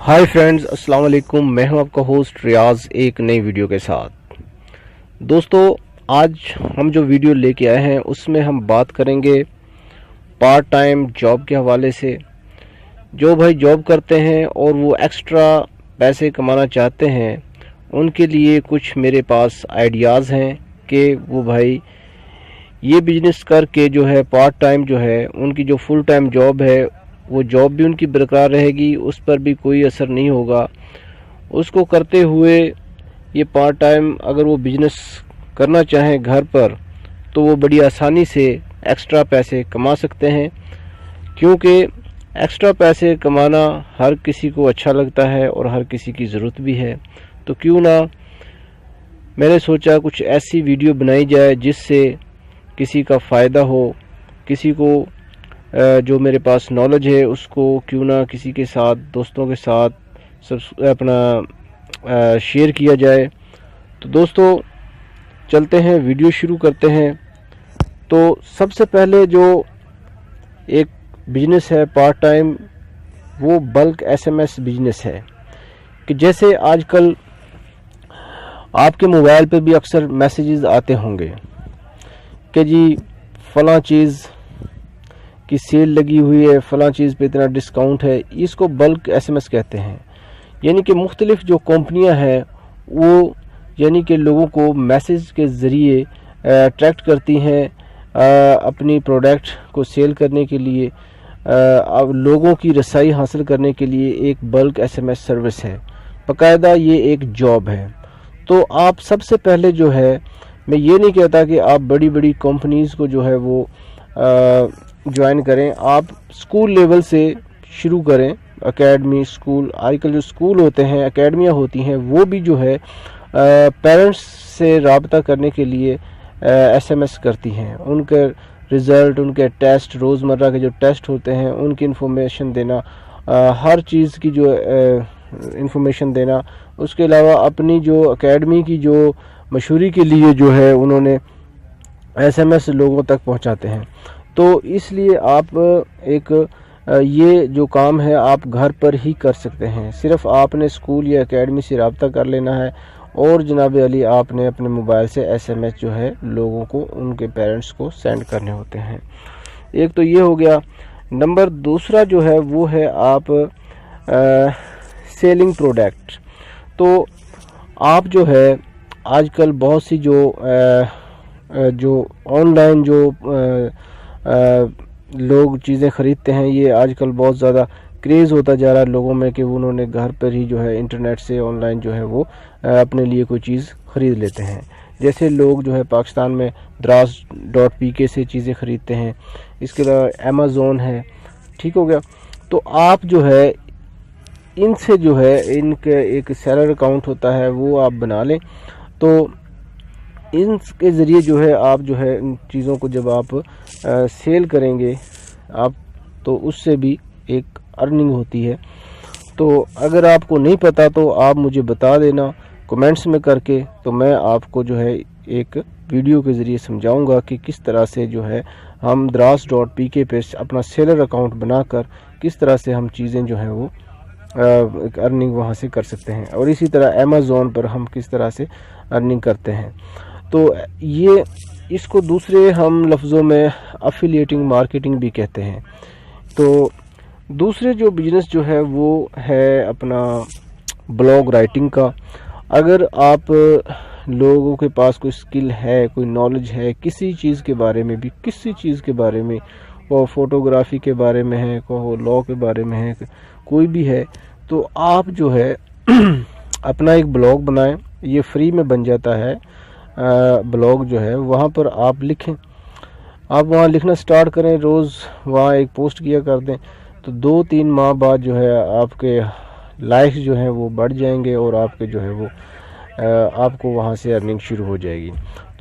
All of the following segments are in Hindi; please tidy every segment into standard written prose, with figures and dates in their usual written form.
हाय फ्रेंड्स, अस्सलाम वालेकुम। मैं हूं आपका होस्ट रियाज एक नई वीडियो के साथ। दोस्तों, आज हम जो वीडियो लेके आए हैं उसमें हम बात करेंगे पार्ट टाइम जॉब के हवाले से। जो भाई जॉब करते हैं और वो एक्स्ट्रा पैसे कमाना चाहते हैं, उनके लिए कुछ मेरे पास आइडियाज़ हैं कि वो भाई ये बिजनेस करके जो है पार्ट टाइम जो है उनकी जो फुल टाइम जॉब है वो जॉब भी उनकी बरकरार रहेगी, उस पर भी कोई असर नहीं होगा। उसको करते हुए ये पार्ट टाइम अगर वो बिजनेस करना चाहें घर पर तो वो बड़ी आसानी से एक्स्ट्रा पैसे कमा सकते हैं, क्योंकि एक्स्ट्रा पैसे कमाना हर किसी को अच्छा लगता है और हर किसी की ज़रूरत भी है। तो क्यों ना मैंने सोचा कुछ ऐसी वीडियो बनाई जाए जिससे किसी का फ़ायदा हो, किसी को जो मेरे पास नॉलेज है उसको क्यों ना किसी के साथ, दोस्तों के साथ सब अपना शेयर किया जाए। तो दोस्तों चलते हैं, वीडियो शुरू करते हैं। तो सबसे पहले जो एक बिजनेस है पार्ट टाइम, वो बल्क एसएमएस बिजनेस है। कि जैसे आजकल आपके मोबाइल पे भी अक्सर मैसेजेस आते होंगे कि जी फ़लाँ चीज़ की सेल लगी हुई है, फ़लाँ चीज़ पे इतना डिस्काउंट है। इसको बल्क एसएमएस कहते हैं। यानी कि मुख्तलिफ जो कंपनियां हैं वो यानी कि लोगों को मैसेज के ज़रिए अट्रैक्ट करती हैं अपनी प्रोडक्ट को सेल करने के लिए, अब लोगों की रसाई हासिल करने के लिए एक बल्क एसएमएस सर्विस है। बाकायदा ये एक जॉब है। तो आप सबसे पहले जो है, मैं ये नहीं कहता कि आप बड़ी बड़ी कंपनीज़ को जो है वो ज्वाइन करें। आप स्कूल लेवल से शुरू करें, एकेडमी, स्कूल। आजकल जो स्कूल होते हैं, एकेडमियाँ होती हैं, वो भी जो है पेरेंट्स से रब्ता करने के लिए एसएमएस करती हैं। उनके रिज़ल्ट, उनके टेस्ट, रोज़मर्रा के जो टेस्ट होते हैं उनकी इन्फॉर्मेशन देना, हर चीज़ की जो इन्फॉर्मेशन देना। उसके अलावा अपनी जो एकेडमी की जो मशहूरी के लिए जो है उन्होंने एसएमएस लोगों तक पहुंचाते हैं। तो इसलिए आप एक ये जो काम है आप घर पर ही कर सकते हैं। सिर्फ आपने स्कूल या एकेडमी से रब्ता कर लेना है और जनाब अली आपने अपने मोबाइल से एसएमएस जो है लोगों को, उनके पेरेंट्स को सेंड करने होते हैं। एक तो ये हो गया। नंबर दूसरा जो है वो है आप सेलिंग प्रोडक्ट। तो आप जो है आजकल बहुत सी जो ऑनलाइन जो लोग चीज़ें ख़रीदते हैं, ये आजकल बहुत ज़्यादा क्रेज़ होता जा रहा है लोगों में कि उन्होंने घर पर ही जो है इंटरनेट से ऑनलाइन जो है वो अपने लिए कोई चीज़ ख़रीद लेते हैं। जैसे लोग जो है पाकिस्तान में Draas.pk से चीज़ें ख़रीदते हैं। इसके अलावा अमेज़ोन है, ठीक हो गया। तो आप जो है इनसे जो है इनके एक सेलर अकाउंट होता है वो आप बना लें। तो इनके ज़रिए जो है आप जो है इन चीज़ों को जब आप सेल करेंगे आप, तो उससे भी एक अर्निंग होती है। तो अगर आपको नहीं पता तो आप मुझे बता देना कमेंट्स में करके, तो मैं आपको जो है एक वीडियो के ज़रिए समझाऊंगा कि किस तरह से जो है हम Draas.pk पे अपना सेलर अकाउंट बनाकर किस तरह से हम चीज़ें जो हैं वो एक अर्निंग वहाँ से कर सकते हैं। और इसी तरह अमेज़ोन पर हम किस तरह से अर्निंग करते हैं। तो ये इसको दूसरे हम लफ्ज़ों में अफिलिएटिंग मार्केटिंग भी कहते हैं। तो दूसरे जो बिज़नेस जो है वो है अपना ब्लॉग राइटिंग का। अगर आप लोगों के पास कोई स्किल है, कोई नॉलेज है किसी चीज़ के बारे में भी, किसी चीज़ के बारे में, वो फोटोग्राफी के बारे में है, को लॉ के बारे में है, कोई भी है, तो आप जो है अपना एक ब्लॉग बनाएं। ये फ्री में बन जाता है ब्लॉग जो है, वहाँ पर आप लिखें। आप वहाँ लिखना स्टार्ट करें, रोज़ वहाँ एक पोस्ट किया कर दें। तो 2-3 माह बाद जो है आपके लाइक्स जो हैं वो बढ़ जाएंगे और आपके जो है वो आपको वहाँ से अर्निंग शुरू हो जाएगी।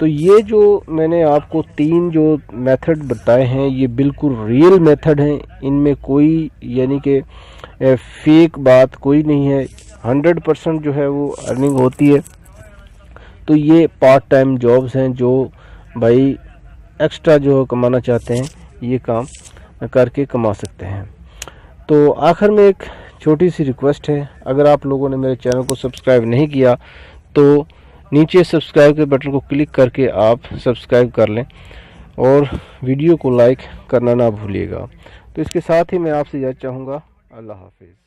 तो ये जो मैंने आपको 3 जो मेथड बताए हैं ये बिल्कुल रियल मेथड हैं। इनमें कोई यानी कि फेक बात कोई नहीं है। 100% जो है वो अर्निंग होती है। तो ये पार्ट टाइम जॉब्स हैं जो भाई एक्स्ट्रा जो कमाना चाहते हैं ये काम करके कमा सकते हैं। तो आखिर में एक छोटी सी रिक्वेस्ट है, अगर आप लोगों ने मेरे चैनल को सब्सक्राइब नहीं किया तो नीचे सब्सक्राइब के बटन को क्लिक करके आप सब्सक्राइब कर लें और वीडियो को लाइक करना ना भूलिएगा। तो इसके साथ ही मैं आपसे इजाज़त चाहूँगा। अल्लाह हाफिज़।